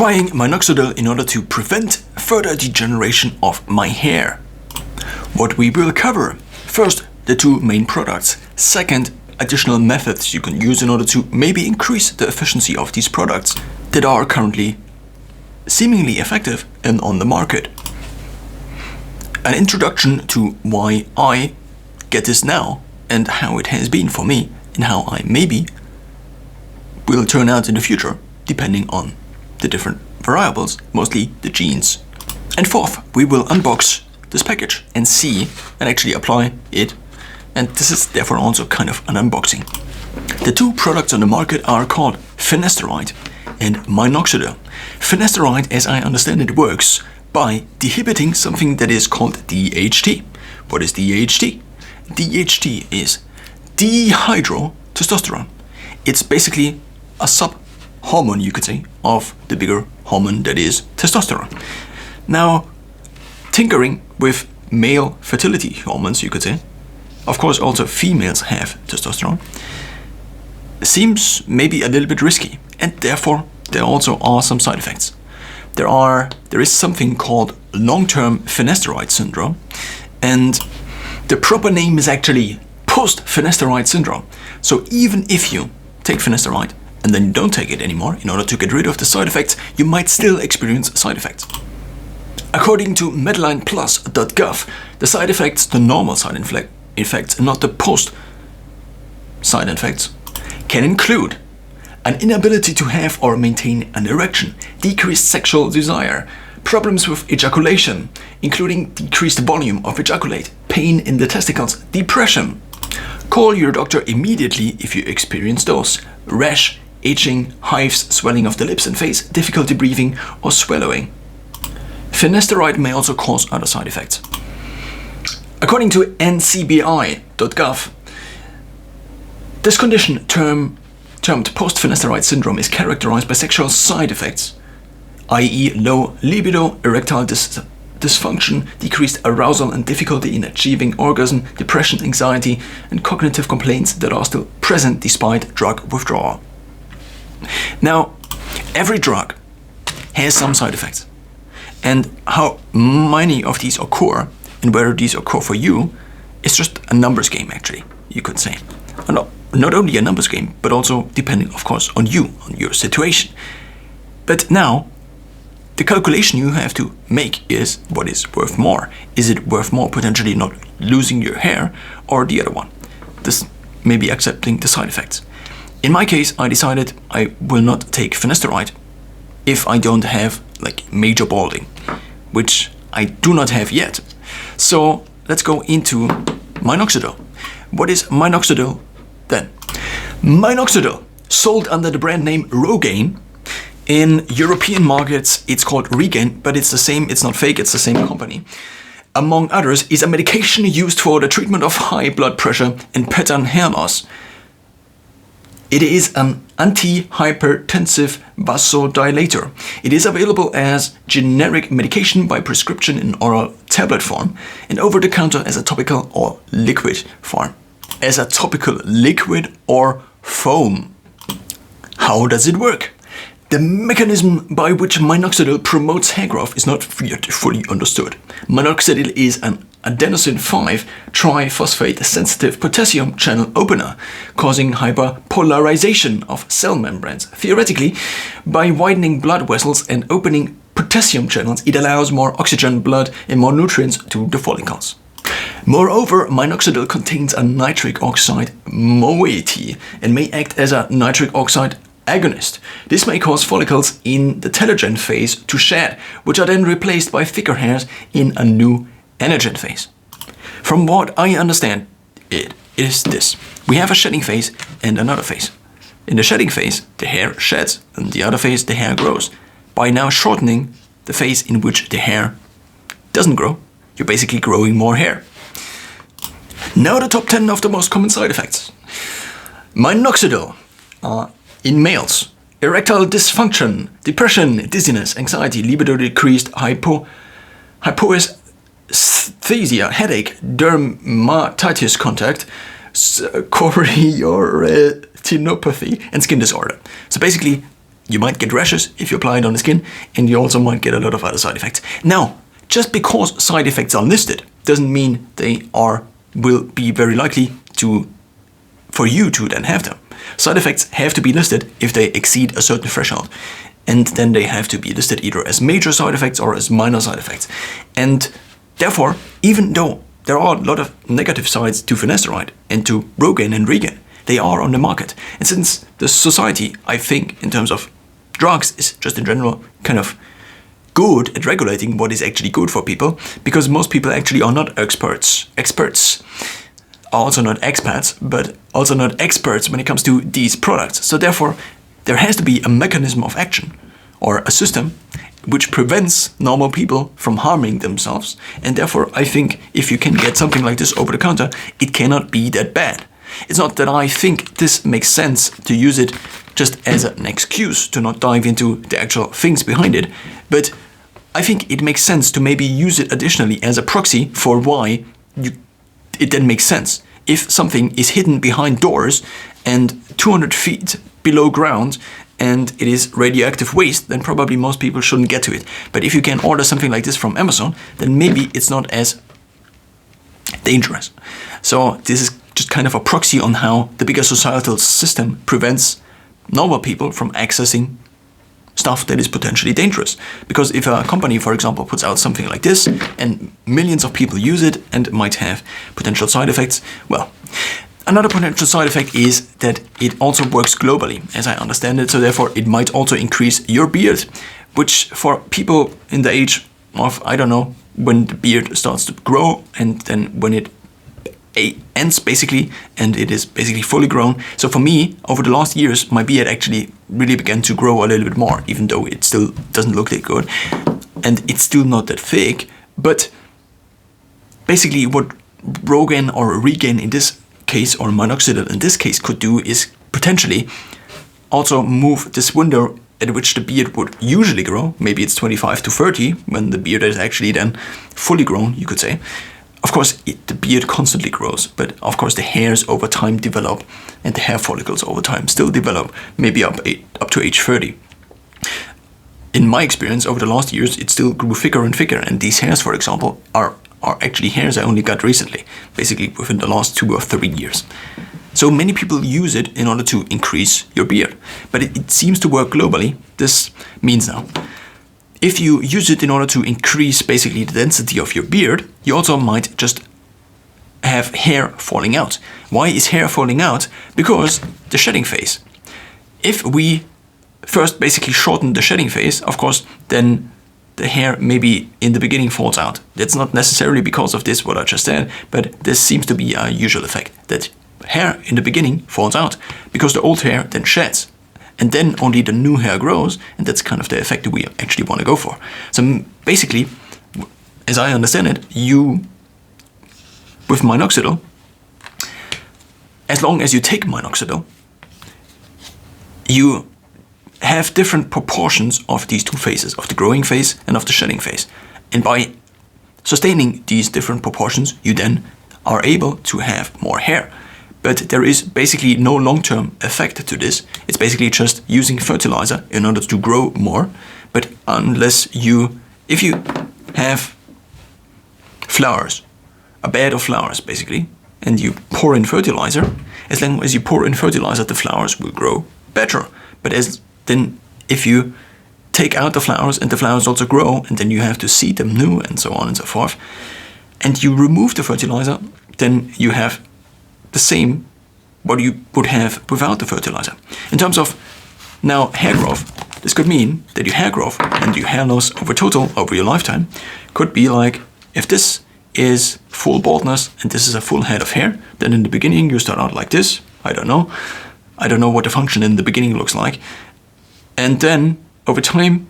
trying Minoxidil in order to prevent further degeneration of my hair. What we will cover: first, the two main products. Second, additional methods you can use in order to maybe increase the efficiency of these products that are currently seemingly effective and on the market. An introduction to why I get this now and how it has been for me and how I maybe will turn out in the future, depending on the different variables, mostly the genes. And fourth, we will unbox this package and see and actually apply it. And this is therefore also kind of an unboxing. The two products on the market are called finasteride and Minoxidil. Finasteride, as I understand it, works by inhibiting something that is called DHT. What is DHT? DHT is dihydrotestosterone. It's basically a sub-hormone, you could say, of the bigger hormone that is testosterone. Now, tinkering with male fertility hormones, you could say, of course also females have testosterone, seems maybe a little bit risky, and therefore there also are some side effects. There is something called long-term finasteride syndrome, and the proper name is actually post-finasteride syndrome. So even if you take finasteride and then you don't take it anymore in order to get rid of the side effects, you might still experience side effects. According to medlineplus.gov, the side effects, the normal side effects, and not the post side effects, can include an inability to have or maintain an erection, decreased sexual desire, problems with ejaculation, including decreased volume of ejaculate, pain in the testicles, depression. Call your doctor immediately if you experience those: rash, itching, hives, swelling of the lips and face, difficulty breathing or swallowing. Finasteride may also cause other side effects. According to ncbi.gov, this condition termed post-finasteride syndrome is characterized by sexual side effects, i.e. low libido, erectile dysfunction, decreased arousal and difficulty in achieving orgasm, depression, anxiety, and cognitive complaints that are still present despite drug withdrawal. Now, every drug has some side effects, and how many of these occur and whether these occur for you is just a numbers game, actually, you could say. Not only a numbers game, but also depending, of course, on you, on your situation. But now, the calculation you have to make is what is worth more. Is it worth more potentially not losing your hair, or the other one? This maybe accepting the side effects. In my case, I decided I will not take finasteride if I don't have like major balding, which I do not have yet. So let's go into Minoxidil. What is Minoxidil then? Minoxidil, sold under the brand name Rogaine. In European markets, it's called Regain, but it's the same, it's not fake, it's the same company. Among others, is a medication used for the treatment of high blood pressure and pattern hair loss. It is an antihypertensive vasodilator. It is available as generic medication by prescription in oral tablet form and over the counter as a topical or liquid form. As a topical liquid or foam. How does it work? The mechanism by which Minoxidil promotes hair growth is not yet fully understood. Minoxidil is an adenosine 5-triphosphate sensitive potassium channel opener, causing hyperpolarization of cell membranes. Theoretically, by widening blood vessels and opening potassium channels, it allows more oxygen, blood, and more nutrients to the follicles. Moreover, Minoxidil contains a nitric oxide moiety and may act as a nitric oxide agonist. This may cause follicles in the telogen phase to shed, which are then replaced by thicker hairs in a new anagen phase. From what I understand, it is this. We have a shedding phase and another phase. In the shedding phase, the hair sheds, and in the other phase, the hair grows. By now shortening the phase in which the hair doesn't grow, you're basically growing more hair. Now the top 10 of the most common side effects. Minoxidil in males: erectile dysfunction, depression, dizziness, anxiety, libido decreased, hypoesthesia, headache, dermatitis contact, chorioretinopathy, and skin disorder. So basically, you might get rashes if you apply it on the skin, and you also might get a lot of other side effects. Now, just because side effects are listed doesn't mean they will be very likely for you to then have them. Side effects have to be listed if they exceed a certain threshold. And then they have to be listed either as major side effects or as minor side effects. And therefore, even though there are a lot of negative sides to finasteride and to Rogaine and Regaine, they are on the market. And since the society, I think, in terms of drugs, is just in general kind of good at regulating what is actually good for people, because most people actually are not experts. Experts are also not expats, but also not experts when it comes to these products. So therefore, there has to be a mechanism of action or a system which prevents normal people from harming themselves. And therefore, I think if you can get something like this over the counter, it cannot be that bad. It's not that I think this makes sense to use it just as an excuse to not dive into the actual things behind it, but I think it makes sense to maybe use it additionally as a proxy for why it then makes sense. If something is hidden behind doors and 200 feet below ground and it is radioactive waste, then probably most people shouldn't get to it. But if you can order something like this from Amazon, then maybe it's not as dangerous. So this is just kind of a proxy on how the bigger societal system prevents normal people from accessing stuff that is potentially dangerous. Because if a company, for example, puts out something like this and millions of people use it and might have potential side effects, well, another potential side effect is that it also works globally, as I understand it, so therefore it might also increase your beard, which for people in the age of, I don't know, when the beard starts to grow and then when it ends basically and it is basically fully grown. So for me, over the last years, my beard actually really began to grow a little bit more, even though it still doesn't look that good and it's still not that thick. But basically what Rogaine or Regaine in this case, or Minoxidil in this case, could do is potentially also move this window at which the beard would usually grow. Maybe it's 25 to 30 when the beard is actually then fully grown, you could say. Of course, the beard constantly grows, but of course the hairs over time develop and the hair follicles over time still develop, maybe up to age 30. In my experience, over the last years, it still grew thicker and thicker, and these hairs, for example, are actually hairs I only got recently, basically within the last 2 or 3 years. So many people use it in order to increase your beard, but it seems to work globally. This means now, if you use it in order to increase basically the density of your beard, you also might just have hair falling out. Why is hair falling out? Because the shedding phase. If we first basically shorten the shedding phase, of course, then the hair maybe in the beginning falls out. That's not necessarily because of this, what I just said, but this seems to be a usual effect, that hair in the beginning falls out because the old hair then sheds. And then only the new hair grows, and that's kind of the effect that we actually want to go for. So basically, as I understand it, with Minoxidil, as long as you take Minoxidil, you have different proportions of these two phases, of the growing phase and of the shedding phase. And by sustaining these different proportions, you then are able to have more hair. But there is basically no long-term effect to this. It's basically just using fertilizer in order to grow more. But if you have flowers, a bed of flowers basically, and you pour in fertilizer, as long as you pour in fertilizer, the flowers will grow better. But if you take out the flowers and the flowers also grow, and then you have to seed them new and so on and so forth, and you remove the fertilizer, then you have the same what you would have without the fertilizer. In terms of now hair growth, this could mean that your hair growth and your hair loss over your lifetime could be like, if this is full baldness and this is a full head of hair, then in the beginning you start out like this. I don't know what the function in the beginning looks like. And then over time,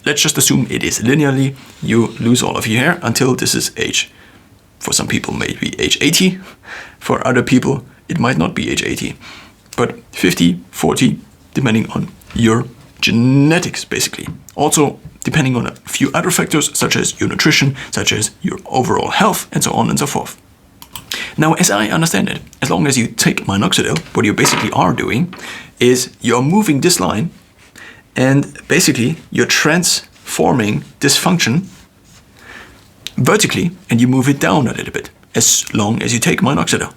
let's just assume it is linearly, you lose all of your hair until this is for some people maybe age 80, for other people it might not be age 80, but 50, 40, depending on your genetics basically. Also depending on a few other factors such as your nutrition, such as your overall health, and so on and so forth. Now, as I understand it, as long as you take Minoxidil, what you basically are doing is you're moving this line And basically, you're transforming this function vertically, and you move it down a little bit, as long as you take minoxidil.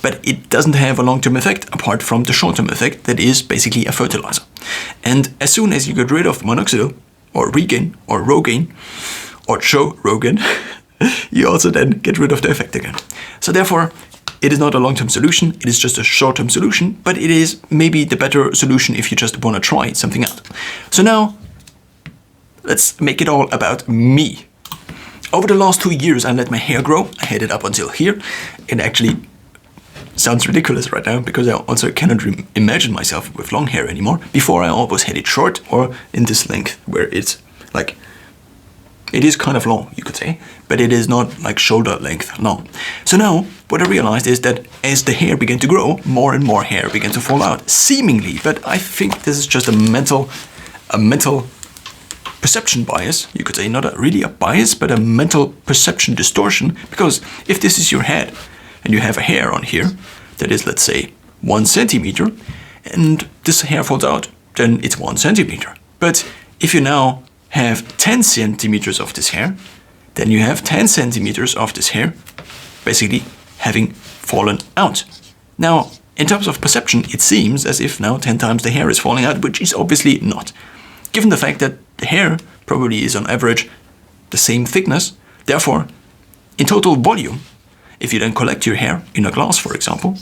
But it doesn't have a long-term effect apart from the short-term effect that is basically a fertilizer. And as soon as you get rid of minoxidil, or regain, or rogaine, or Rogan, you also then get rid of the effect again. So therefore, it is not a long-term solution, it is just a short-term solution, but it is maybe the better solution if you just want to try something out. So now, let's make it all about me. Over the last 2 years, I let my hair grow. I had it up until here. It actually sounds ridiculous right now because I also cannot imagine myself with long hair anymore. Before, I always had it short or in this length where it's like, it is kind of long, you could say, but it is not like shoulder length long. So now what I realized is that as the hair began to grow, more and more hair began to fall out, seemingly. But I think this is just a mental perception bias, you could say, not really a bias, but a mental perception distortion. Because if this is your head and you have a hair on here that is, let's say, 1 centimeter, and this hair falls out, then it's 1 centimeter. But if you now have 10 centimeters of this hair, then you have 10 centimeters of this hair basically having fallen out. Now, in terms of perception, it seems as if now 10 times the hair is falling out, which is obviously not. Given the fact that the hair probably is on average the same thickness, therefore, in total volume, if you then collect your hair in a glass, for example,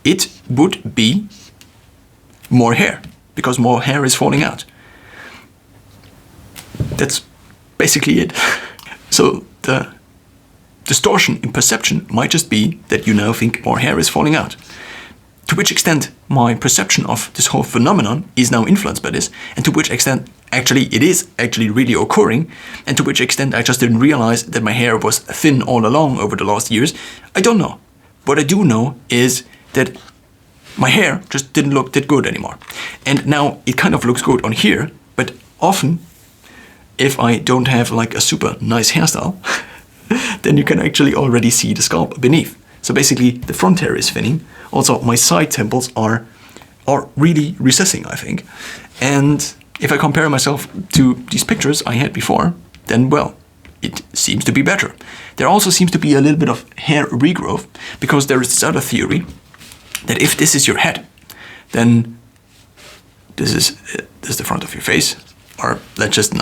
it would be more hair, because more hair is falling out. That's basically it. So the distortion in perception might just be that you now think more hair is falling out. To which extent my perception of this whole phenomenon is now influenced by this, and to which extent actually it is actually really occurring, and to which extent I just didn't realize that my hair was thin all along over the last years, I don't know. What I do know is that my hair just didn't look that good anymore. And now it kind of looks good on here, but often if I don't have like a super nice hairstyle, then you can actually already see the scalp beneath. So basically the front hair is thinning. Also my side temples are really recessing, I think. And if I compare myself to these pictures I had before, then well, it seems to be better. There also seems to be a little bit of hair regrowth, because there is this other theory that if this is your head, then this is the front of your face. Or let's just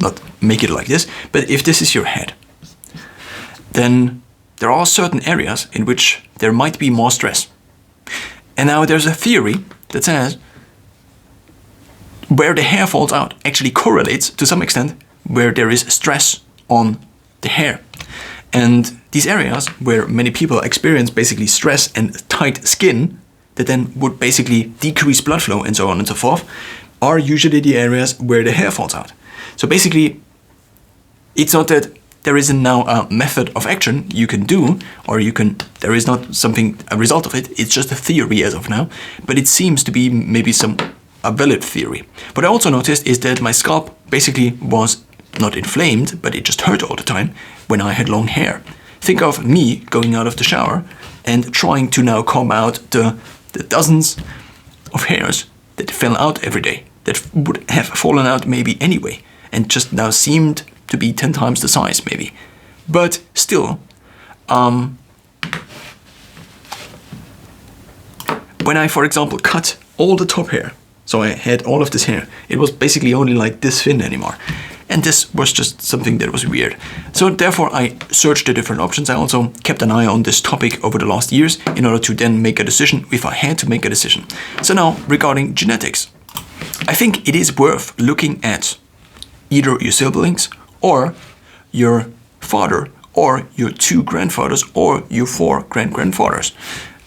not make it like this, but if this is your head, then there are certain areas in which there might be more stress. And now there's a theory that says where the hair falls out actually correlates to some extent where there is stress on the hair. And these areas where many people experience basically stress and tight skin that then would basically decrease blood flow and so on and so forth, are usually the areas where the hair falls out. So basically, it's not that there isn't now a method of action you can do, or there is not a result of it, it's just a theory as of now, but it seems to be maybe a valid theory. What I also noticed is that my scalp basically was not inflamed, but it just hurt all the time when I had long hair. Think of me going out of the shower and trying to now comb out the dozens of hairs that fell out every day, that would have fallen out maybe anyway, and just now seemed to be 10 times the size maybe. But still, when I, for example, cut all the top hair, so I had all of this hair, it was basically only like this thin anymore. And this was just something that was weird. So therefore I searched the different options. I also kept an eye on this topic over the last years in order to then make a decision if I had to make a decision. So now regarding genetics, I think it is worth looking at either your siblings or your father or your 2 grandfathers or your 4 great-grandfathers.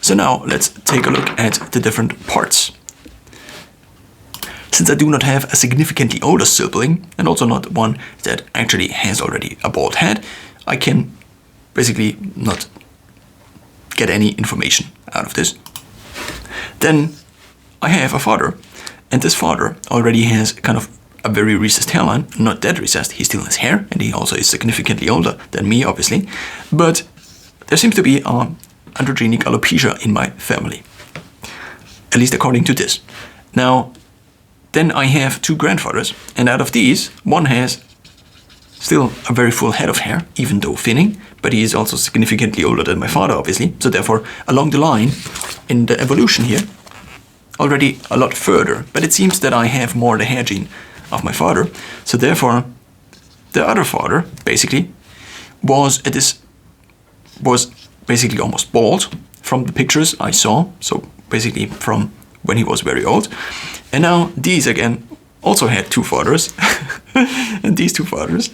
So now let's take a look at the different parts. Since I do not have a significantly older sibling, and also not one that actually has already a bald head, I can basically not get any information out of this. Then I have a father, and this father already has kind of a very recessed hairline. Not that recessed, he still has hair, and he also is significantly older than me, obviously. But there seems to be androgenic alopecia in my family, at least according to this. Now, then I have two grandfathers, and out of these, one has still a very full head of hair, even though thinning, but he is also significantly older than my father, obviously. So therefore, along the line, in the evolution here, already a lot further. But it seems that I have more the hair gene of my father. So therefore, the other father, basically, was basically almost bald from the pictures I saw. So basically from when he was very old. And now these again also had two fathers. And these two fathers,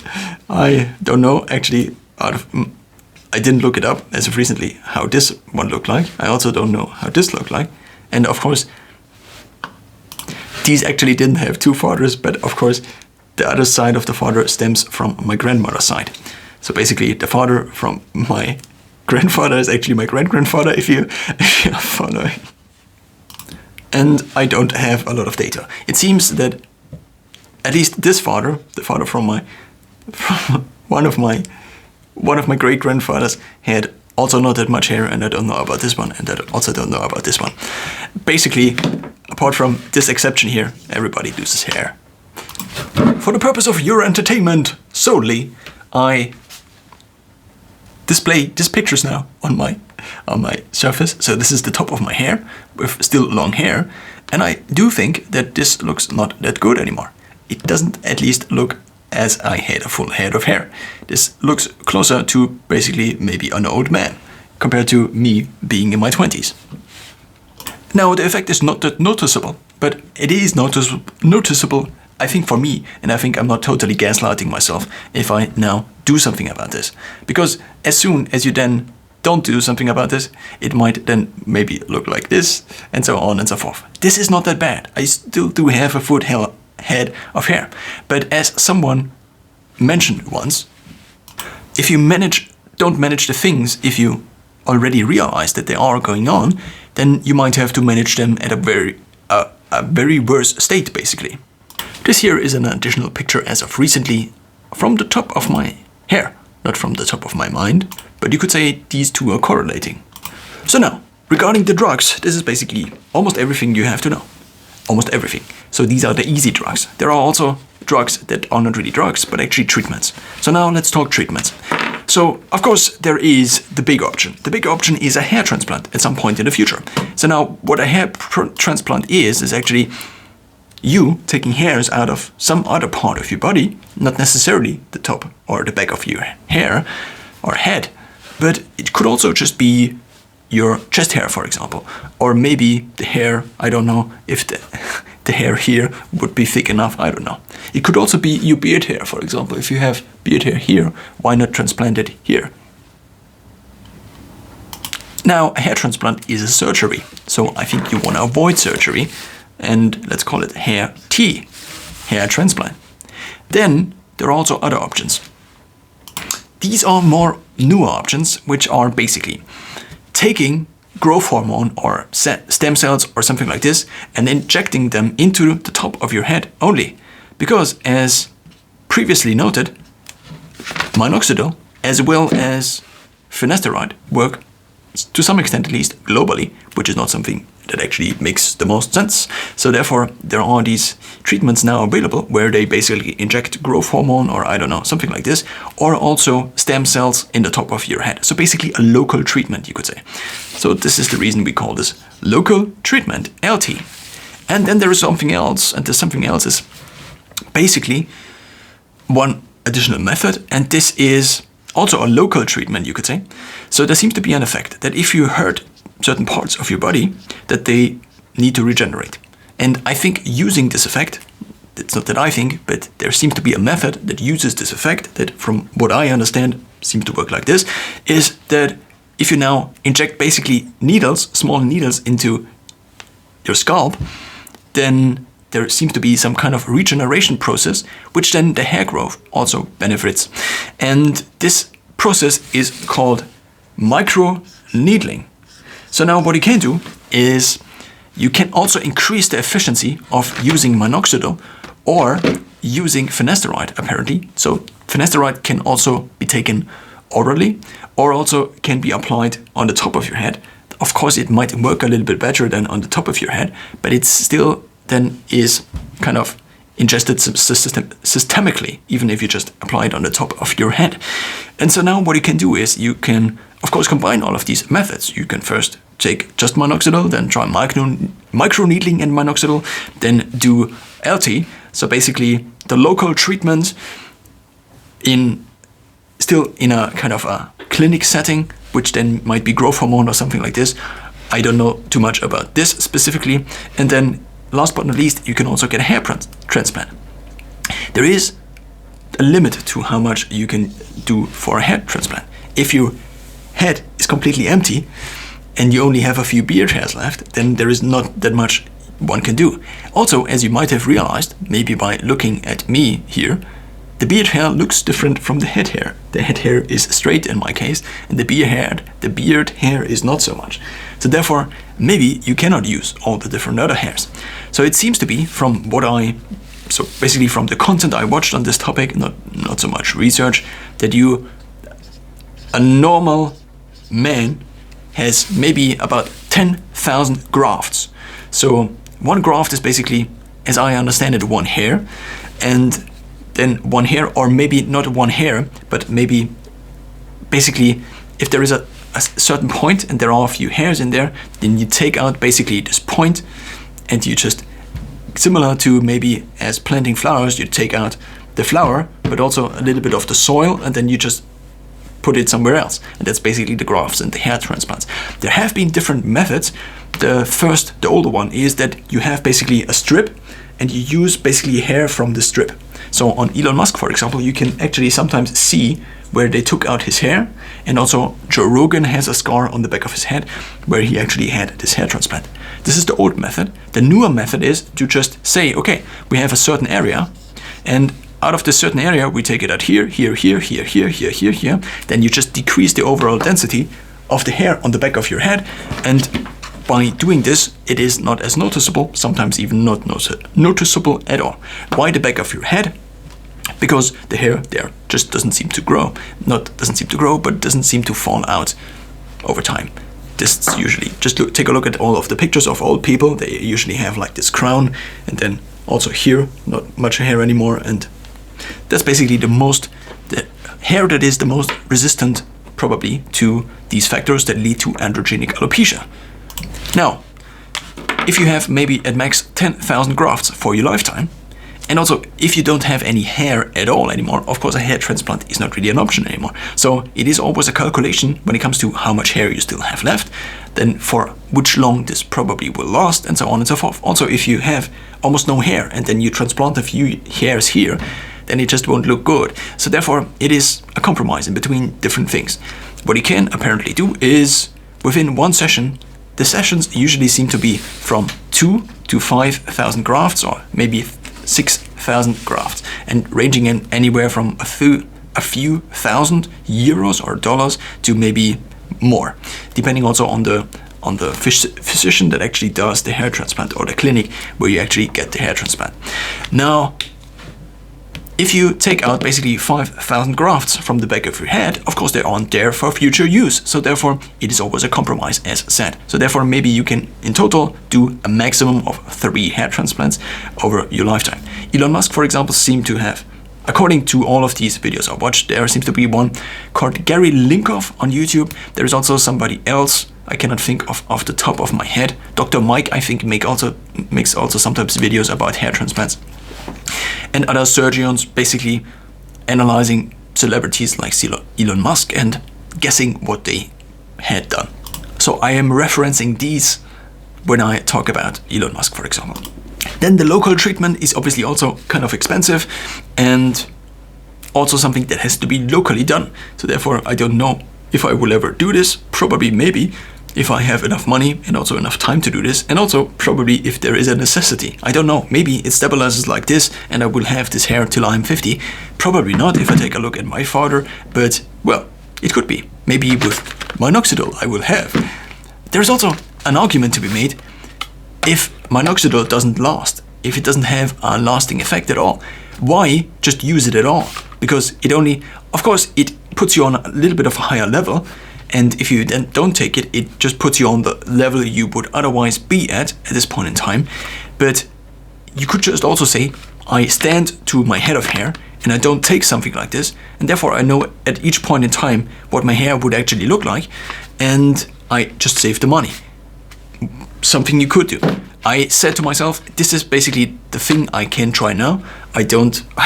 I don't know actually I didn't look it up as of recently how this one looked like. I also don't know how this looked like. And of course, these actually didn't have two fathers, but of course the other side of the father stems from my grandmother's side. So basically the father from my grandfather is actually my great-grandfather if you are following. And I don't have a lot of data. It seems that at least this father, the father from one of my great-grandfathers, had also not that much hair, and I don't know about this one, and I also don't know about this one. Basically, apart from this exception here, everybody loses hair. For the purpose of your entertainment solely, I display these pictures now on my surface. So this is the top of my hair with still long hair, and I do think that this looks not that good anymore. It doesn't at least look as I had a full head of hair. This looks closer to basically maybe an old man compared to me being in my 20s. Now the effect is not that noticeable, but it is noticeable I think for me, and I think I'm not totally gaslighting myself if I now do something about this. Because as soon as you then don't do something about this, it might then maybe look like this, and so on and so forth. This is not that bad. I still do have a full head of hair. But as someone mentioned once, if you don't manage the things, if you already realize that they are going on, then you might have to manage them at a very worse state, basically. This here is an additional picture as of recently from the top of my hair, not from the top of my mind, but you could say these two are correlating. So now, regarding the drugs, this is basically almost everything you have to know. Almost everything. So these are the easy drugs. There are also drugs that are not really drugs, but actually treatments. So now let's talk treatments. So, of course, there is the big option. The big option is a hair transplant at some point in the future. So now, what a hair transplant is actually you taking hairs out of some other part of your body, not necessarily the top or the back of your hair or head, but it could also just be your chest hair, for example, or maybe the hair, I don't know if the hair here would be thick enough, I don't know. It could also be your beard hair, for example. If you have beard hair here, why not transplant it here? Now, a hair transplant is a surgery, so I think you want to avoid surgery, and let's call it hair transplant. Then there are also other options. These are more newer options, which are basically taking growth hormone or stem cells or something like this and injecting them into the top of your head only. Because as previously noted, Minoxidil as well as finasteride work to some extent at least globally, which is not something that actually makes the most sense. So therefore there are these treatments now available where they basically inject growth hormone or I don't know, something like this, or also stem cells in the top of your head. So basically a local treatment, you could say. So this is the reason we call this local treatment, LT. And then there is something else, and this something else is basically one additional method, and this is also a local treatment, you could say. So there seems to be an effect that if you hurt certain parts of your body, that they need to regenerate. And I think using this effect, it's not that I think, but there seems to be a method that uses this effect that, from what I understand, seems to work like this, is that if you now inject basically needles, small needles into your scalp, then there seems to be some kind of regeneration process, which then the hair growth also benefits. And this process is called micro-needling. So now what you can do is you can also increase the efficiency of using minoxidil or using finasteride, apparently. So finasteride can also be taken orally or also can be applied on the top of your head. Of course, it might work a little bit better than on the top of your head, but it's still then is kind of ingested systemically, even if you just apply it on the top of your head. And so now what you can do is you can, of course, combine all of these methods. You can first take just minoxidil, then try microneedling and minoxidil, then do LT. So basically the local treatment still in a kind of a clinic setting, which then might be growth hormone or something like this. I don't know too much about this specifically. And then last but not least, you can also get a hair transplant. There is a limit to how much you can do for a hair transplant. If your head is completely empty and you only have a few beard hairs left, then there is not that much one can do. Also, as you might have realized, maybe by looking at me here, the beard hair looks different from the head hair. The head hair is straight in my case, and the beard hair is not so much. So therefore, maybe you cannot use all the different other hairs. So it seems to be from so basically from the content I watched on this topic, not so much research, that a normal man has maybe about 10,000 grafts. So one graft is basically, as I understand it, one hair, and then one hair, or maybe not one hair, but maybe basically if there is a certain point and there are a few hairs in there, then you take out basically this point and you just, similar to maybe as planting flowers, you take out the flower, but also a little bit of the soil, and then you just put it somewhere else. And that's basically the grafts and the hair transplants. There have been different methods. The older one is that you have basically a strip and you use basically hair from the strip. So on Elon Musk, for example, you can actually sometimes see where they took out his hair, and also Joe Rogan has a scar on the back of his head where he actually had this hair transplant. This is the old method. The newer method is to just say, okay, we have a certain area, and out of this certain area, we take it out here, here, here, here, here, here, here, here. Then you just decrease the overall density of the hair on the back of your head, and by doing this, it is not as noticeable, sometimes even not noticeable at all. Why the back of your head? Because the hair there just doesn't seem to grow. Not doesn't seem to grow, but doesn't seem to fall out over time. This is usually, take a look at all of the pictures of old people. They usually have like this crown, and then also here, not much hair anymore. And that's basically the hair that is the most resistant probably to these factors that lead to androgenic alopecia. Now, if you have maybe at max 10,000 grafts for your lifetime, and also if you don't have any hair at all anymore, of course a hair transplant is not really an option anymore. So it is always a calculation when it comes to how much hair you still have left, then for which long this probably will last, and so on and so forth. Also, if you have almost no hair and then you transplant a few hairs here, then it just won't look good. So therefore it is a compromise in between different things. What you can apparently do is within one session, the sessions usually seem to be from 2 to 5,000 grafts, or maybe 6,000 grafts, and ranging in anywhere from a few thousand euros or dollars to maybe more, depending also on the physician that actually does the hair transplant, or the clinic where you actually get the hair transplant. Now, if you take out basically 5,000 grafts from the back of your head, of course they aren't there for future use. So therefore it is always a compromise, as said. So therefore maybe you can in total do a maximum of 3 hair transplants over your lifetime. Elon Musk, for example, seemed to have, according to all of these videos I watched, there seems to be one called Gary Linkoff on YouTube. There is also somebody else I cannot think of off the top of my head. Dr. Mike, I think, makes also sometimes videos about hair transplants. And other surgeons basically analyzing celebrities like Elon Musk and guessing what they had done. So I am referencing these when I talk about Elon Musk, for example. Then the local treatment is obviously also kind of expensive and also something that has to be locally done. So therefore I don't know if I will ever do this. Probably, maybe, if I have enough money and also enough time to do this, and also probably if there is a necessity. I don't know, maybe it stabilizes like this and I will have this hair till I'm 50. Probably not if I take a look at my father, but well, it could be. Maybe with minoxidil I will have. There's also an argument to be made. If minoxidil doesn't last, if it doesn't have a lasting effect at all, why just use it at all? Because it only, of course, it puts you on a little bit of a higher level, and if you then don't take it, it just puts you on the level you would otherwise be at this point in time. But you could just also say, I stand to my head of hair and I don't take something like this, and therefore I know at each point in time what my hair would actually look like, and I just save the money. Something you could do. I said to myself, this is basically the thing I can try now. I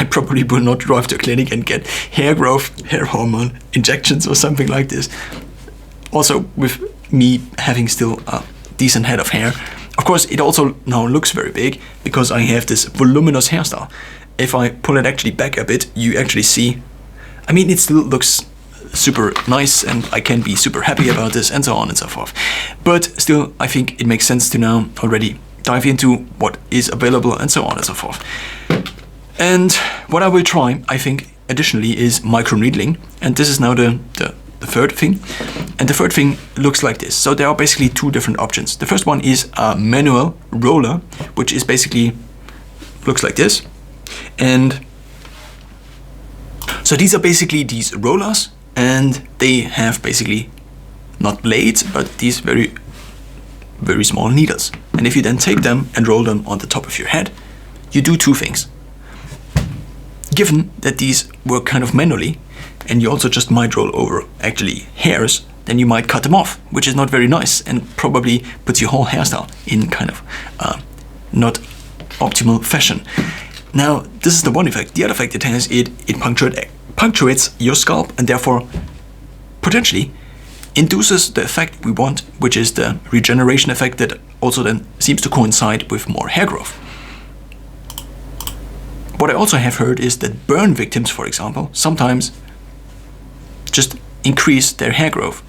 probably will not drive to a clinic and get hair growth, hair hormone injections or something like this. Also, with me having still a decent head of hair, of course, it also now looks very big because I have this voluminous hairstyle. If I pull it actually back a bit, you actually see, I mean, it still looks super nice and I can be super happy about this and so on and so forth. But still, I think it makes sense to now already dive into what is available and so on and so forth. And what I will try, I think, additionally is microneedling. And this is now the third thing. And the third thing looks like this. So there are basically two different options. The first one is a manual roller, which is basically, looks like this. And so these are basically these rollers, and they have basically not blades, but these very, very small needles. And if you then take them and roll them on the top of your head, you do two things. Given that these work kind of manually, and you also just might roll over actually hairs, then you might cut them off, which is not very nice and probably puts your whole hairstyle in kind of not optimal fashion. Now, this is the one effect. The other effect it has, it punctuates your scalp and therefore potentially induces the effect we want, which is the regeneration effect that also then seems to coincide with more hair growth. What I also have heard is that burn victims, for example, sometimes just increase their hair growth,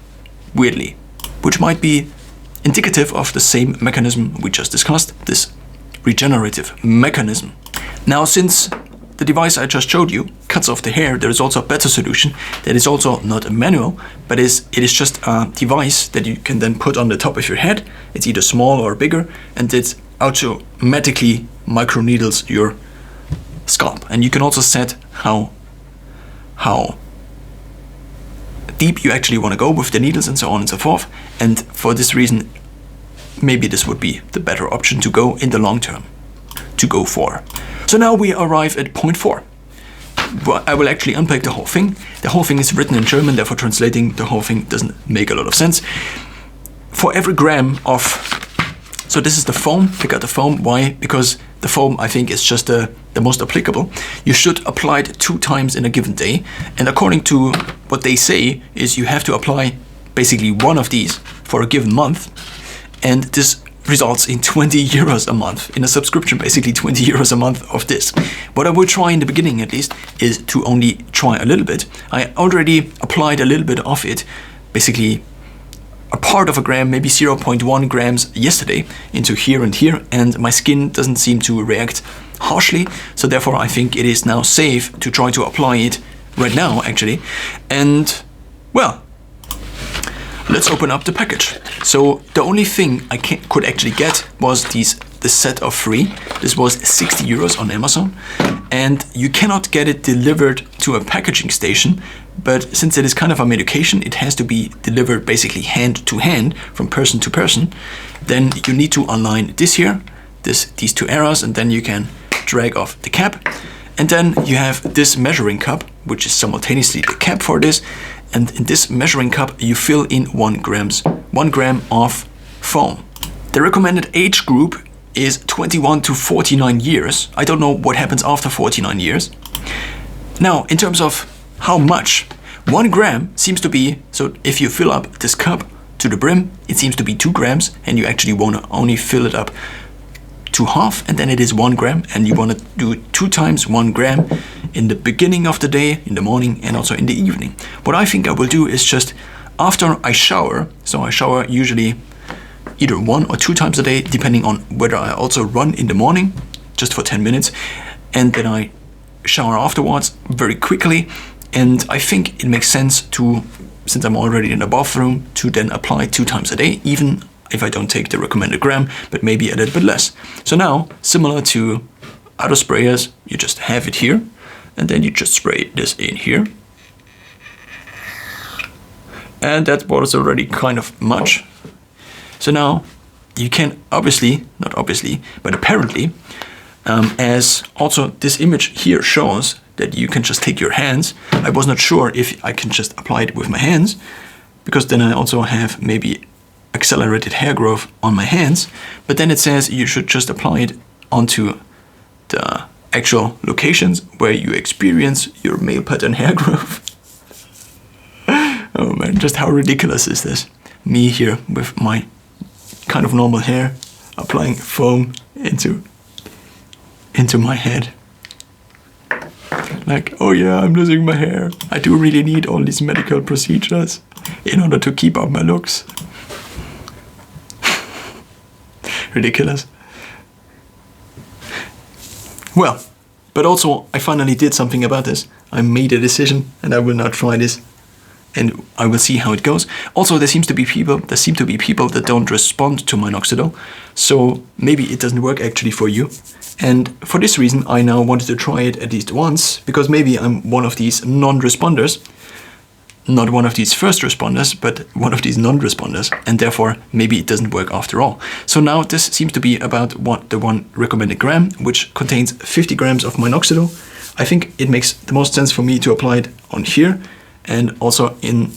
weirdly, which might be indicative of the same mechanism we just discussed, this regenerative mechanism. Now, since the device I just showed you cuts off the hair, there is also a better solution that is also not a manual, but it is just a device that you can then put on the top of your head. It's either small or bigger, and it automatically microneedles your scalp. And you can also set how deep you actually want to go with the needles and so on and so forth. And for this reason, maybe this would be the better option to go in the long term to go for. So now we arrive at point 4. I will actually unpack the whole thing. The whole thing is written in German, therefore translating the whole thing doesn't make a lot of sense. For every gram of, so this is the foam, pick out the foam. Why? Because the foam, I think, is just the most applicable. You should apply it 2 times in a given day. And according to what they say is you have to apply basically one of these for a given month. And this results in 20 euros a month, in a subscription, basically 20 euros a month of this. What I will try in the beginning at least is to only try a little bit. I already applied a little bit of it, basically a part of a gram, maybe 0.1 grams yesterday into here and here, and my skin doesn't seem to react harshly, so therefore I think it is now safe to try to apply it right now actually. And well, let's open up the package. So the only thing I could actually get was the set of 3. This was 60 euros on Amazon, and you cannot get it delivered to a packaging station, but since it is kind of a medication, it has to be delivered basically hand to hand, from person to person. Then you need to align this here, these 2 arrows, and then you can drag off the cap. And then you have this measuring cup, which is simultaneously the cap for this. And in this measuring cup, you fill in 1 gram of foam. The recommended age group is 21 to 49 years. I don't know what happens after 49 years. Now, in terms of how much, 1 gram seems to be, so if you fill up this cup to the brim, it seems to be 2 grams, and you actually want to only fill it up to half, and then it is 1 gram, and you want to do 2 times 1 gram in the beginning of the day, in the morning, and also in the evening. What I think I will do is just after I shower, so I shower usually either 1 or 2 times a day, depending on whether I also run in the morning, just for 10 minutes, and then I shower afterwards very quickly. And I think it makes sense to, since I'm already in the bathroom, to then apply 2 times a day, even if I don't take the recommended gram, but maybe a little bit less. So now, similar to other sprayers, you just have it here, and then you just spray this in here. And that was already kind of much. So now you can not obviously, but apparently, as also this image here shows that you can just take your hands. I was not sure if I can just apply it with my hands, because then I also have maybe accelerated hair growth on my hands, but then it says you should just apply it onto the actual locations where you experience your male pattern hair growth. Oh man, just how ridiculous is this? Me here with my kind of normal hair, applying foam into my head. Like, oh yeah, I'm losing my hair. I do really need all these medical procedures in order to keep up my looks. Ridiculous. Well, but also I finally did something about this. I made a decision and I will now try this and I will see how it goes. Also, there seem to be people that don't respond to minoxidil, so maybe it doesn't work actually for you. And for this reason, I now wanted to try it at least once, because maybe I'm one of these non-responders, not one of these first responders, but one of these non-responders, and therefore maybe it doesn't work after all. So now this seems to be about the 1 recommended gram, which contains 50 grams of minoxidil. I think it makes the most sense for me to apply it on here and also in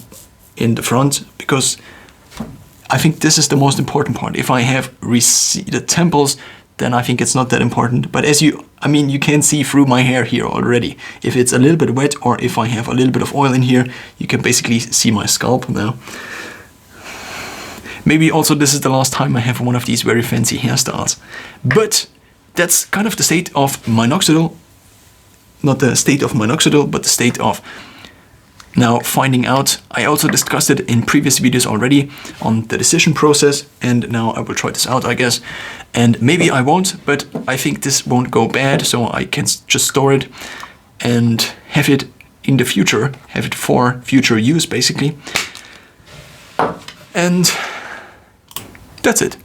the front, because I think this is the most important part. If I have receded temples, then I think it's not that important. But as you can see through my hair here already. If it's a little bit wet or if I have a little bit of oil in here, you can basically see my scalp now. Maybe also this is the last time I have one of these very fancy hairstyles. But that's kind of the state of minoxidil. Not the state of minoxidil, but the state of now finding out. I also discussed it in previous videos already on the decision process, and now I will try this out, I guess. And maybe I won't, but I think this won't go bad, so I can just store it and have it in the future, have it for future use basically. And that's it.